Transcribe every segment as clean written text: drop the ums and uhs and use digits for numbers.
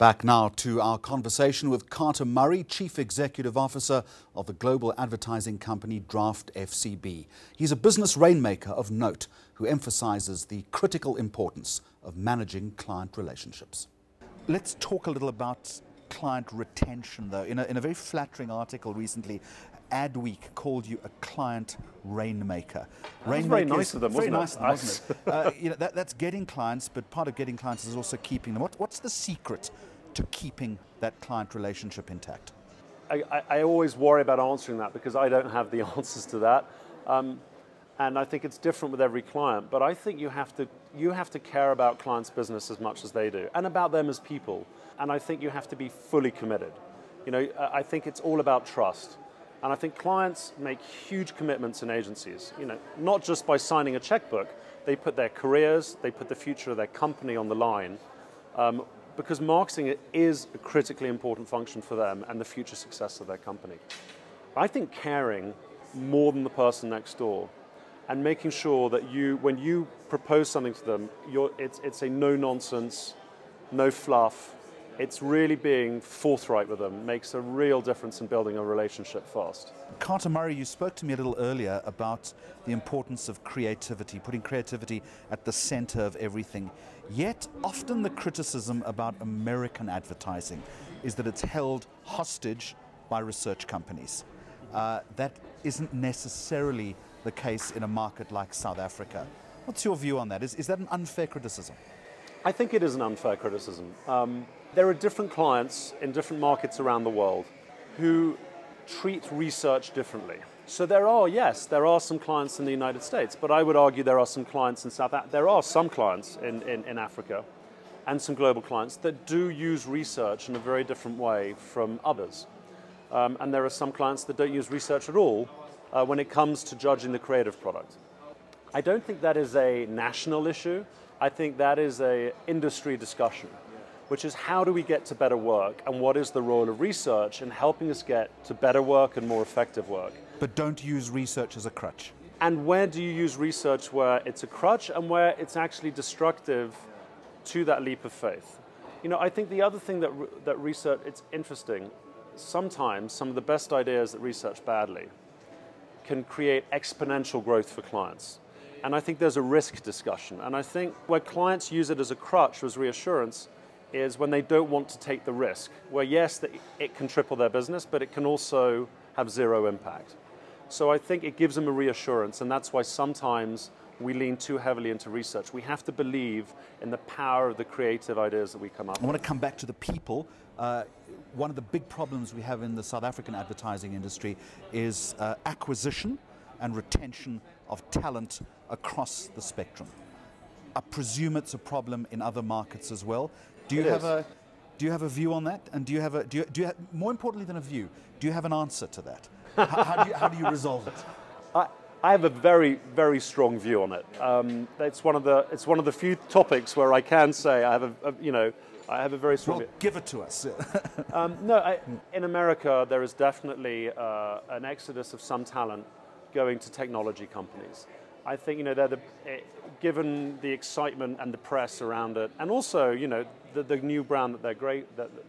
Back now to our conversation with Carter Murray, Chief Executive Officer of the global advertising company DraftFCB. He's a business rainmaker of note who emphasizes the critical importance of managing client relationships. Let's talk a little about client retention, though. In a very flattering article recently, Adweek called you a client rainmaker. That was very nice of them, wasn't it? Very nice of them, wasn't it? That's getting clients, but part of getting clients is also keeping them. What's the secret to keeping that client relationship intact? I always worry about answering that because I don't have the answers to that. And I think it's different with every client. But I think you have to care about clients' business as much as they do, and about them as people. And I think you have to be fully committed. I think it's all about trust. And I think clients make huge commitments in agencies, not just by signing a checkbook. They put their careers, they put the future of their company on the line, because marketing is a critically important function for them and the future success of their company. I think caring more than the person next door and making sure that when you propose something to them, it's a no-nonsense, no fluff. It's really being forthright with them makes a real difference in building a relationship fast. Carter Murray, you spoke to me a little earlier about the importance of creativity, putting creativity at the center of everything. Yet often the criticism about American advertising is that it's held hostage by research companies. That isn't necessarily the case in a market like South Africa. What's your view on that? Is that an unfair criticism? I think it is an unfair criticism. There are different clients in different markets around the world who treat research differently. So there are some clients in the United States, but I would argue there are some clients in there are some clients in Africa and some global clients that do use research in a very different way from others. And there are some clients that don't use research at all when it comes to judging the creative product. I don't think that is a national issue. I think that is an industry discussion, which is how do we get to better work and what is the role of research in helping us get to better work and more effective work. But don't use research as a crutch. And where do you use research where it's a crutch and where it's actually destructive to that leap of faith? I think the other thing that research, it's interesting, sometimes some of the best ideas that research badly can create exponential growth for clients. And I think there's a risk discussion. And I think where clients use it as a crutch as reassurance is when they don't want to take the risk, where yes, it can triple their business, but it can also have zero impact. So I think it gives them a reassurance, and that's why sometimes we lean too heavily into research. We have to believe in the power of the creative ideas that we come up with. I want to come back to the people. One of the big problems we have in the South African advertising industry is acquisition and retention of talent across the spectrum. I presume it's a problem in other markets as well. Do you have a view on that? And do you have more importantly than a view, do you have an answer to that? How do you resolve it? I have a very, very strong view on it. It's one of the few topics where I can say I have a very strong view. Give it to us. In America there is definitely an exodus of some talent going to technology companies. I think given the excitement and the press around it, and also the new ground that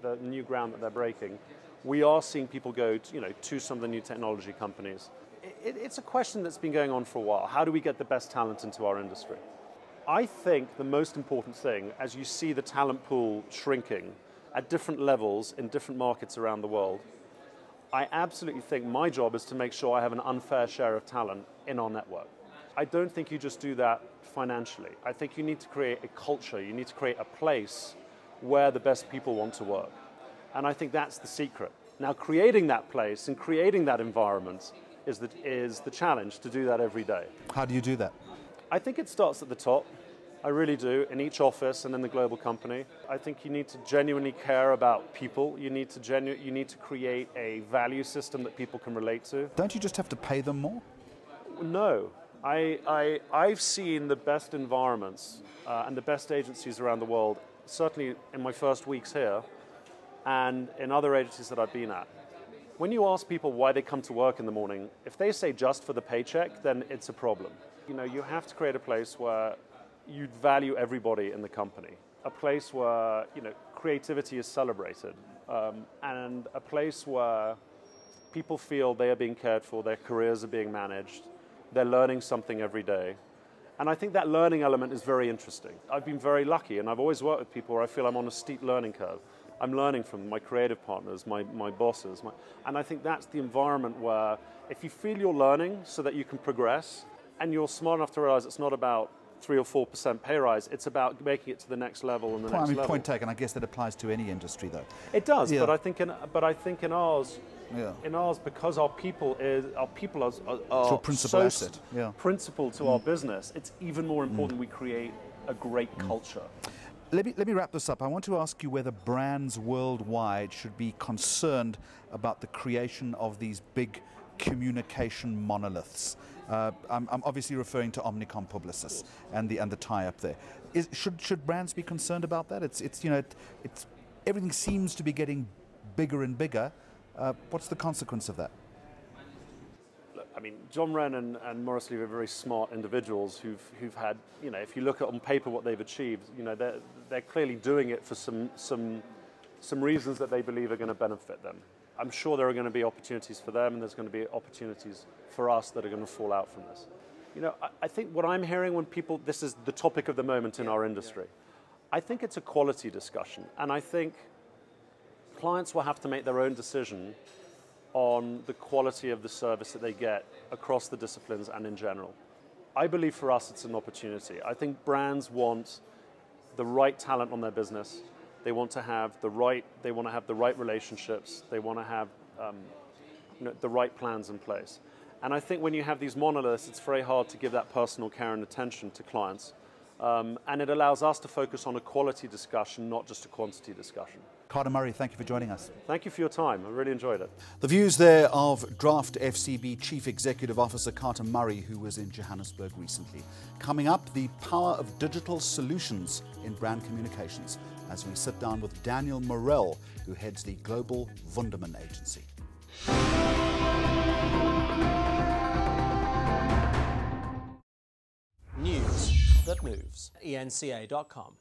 the new ground that they're breaking, we are seeing people go to some of the new technology companies. It's a question that's been going on for a while. How do we get the best talent into our industry? I think the most important thing, as you see the talent pool shrinking at different levels in different markets around the world, I absolutely think my job is to make sure I have an unfair share of talent in our network. I don't think you just do that financially. I think you need to create a culture. You need to create a place where the best people want to work. And I think that's the secret. Now, creating that place and creating that environment is the challenge, to do that every day. How do you do that? I think it starts at the top. I really do, in each office and in the global company. I think you need to genuinely care about people. You need to create a value system that people can relate to. Don't you just have to pay them more? No. I've seen the best environments and the best agencies around the world, certainly in my first weeks here and in other agencies that I've been at. When you ask people why they come to work in the morning, if they say just for the paycheck, then it's a problem. You have to create a place where you value everybody in the company. A place where, creativity is celebrated, and a place where people feel they are being cared for, their careers are being managed, they're learning something every day. And I think that learning element is very interesting. I've been very lucky, and I've always worked with people where I feel I'm on a steep learning curve. I'm learning from my creative partners, my bosses, and I think that's the environment where if you feel you're learning so that you can progress, and you're smart enough to realize it's not about 3 or 4% pay rise, it's about making it to the next level and the next level. Point taken. I guess that applies to any industry, though. It does, yeah. but I think in ours, because our people are principal asset. Yeah. principal to our business, it's even more important we create a great culture. Let me wrap this up. I want to ask you whether brands worldwide should be concerned about the creation of these big communication monoliths. I'm obviously referring to Omnicom Publicis and the tie-up there. Should brands be concerned about that? It's everything seems to be getting bigger and bigger. What's the consequence of that? Look, I mean, John Wren and Maurice Lee are very smart individuals who've had, if you look at on paper what they've achieved, they're clearly doing it for some reasons that they believe are going to benefit them. I'm sure there are going to be opportunities for them, and there's going to be opportunities for us that are going to fall out from this. I think what I'm hearing when people, this is the topic of the moment in our industry, I think it's a quality discussion, and I think clients will have to make their own decision on the quality of the service that they get across the disciplines and in general. I believe for us it's an opportunity. I think brands want the right talent on their business. They want to have the right relationships. They want to have the right plans in place. And I think when you have these monoliths, it's very hard to give that personal care and attention to clients. And it allows us to focus on a quality discussion, not just a quantity discussion. Carter Murray, thank you for joining us. Thank you for your time. I really enjoyed it. The views there of DraftFCB Chief Executive Officer Carter Murray, who was in Johannesburg recently. Coming up, the power of digital solutions in brand communications, as we sit down with Daniel Morell, who heads the Global Wunderman Agency. News that moves. ENCA.com.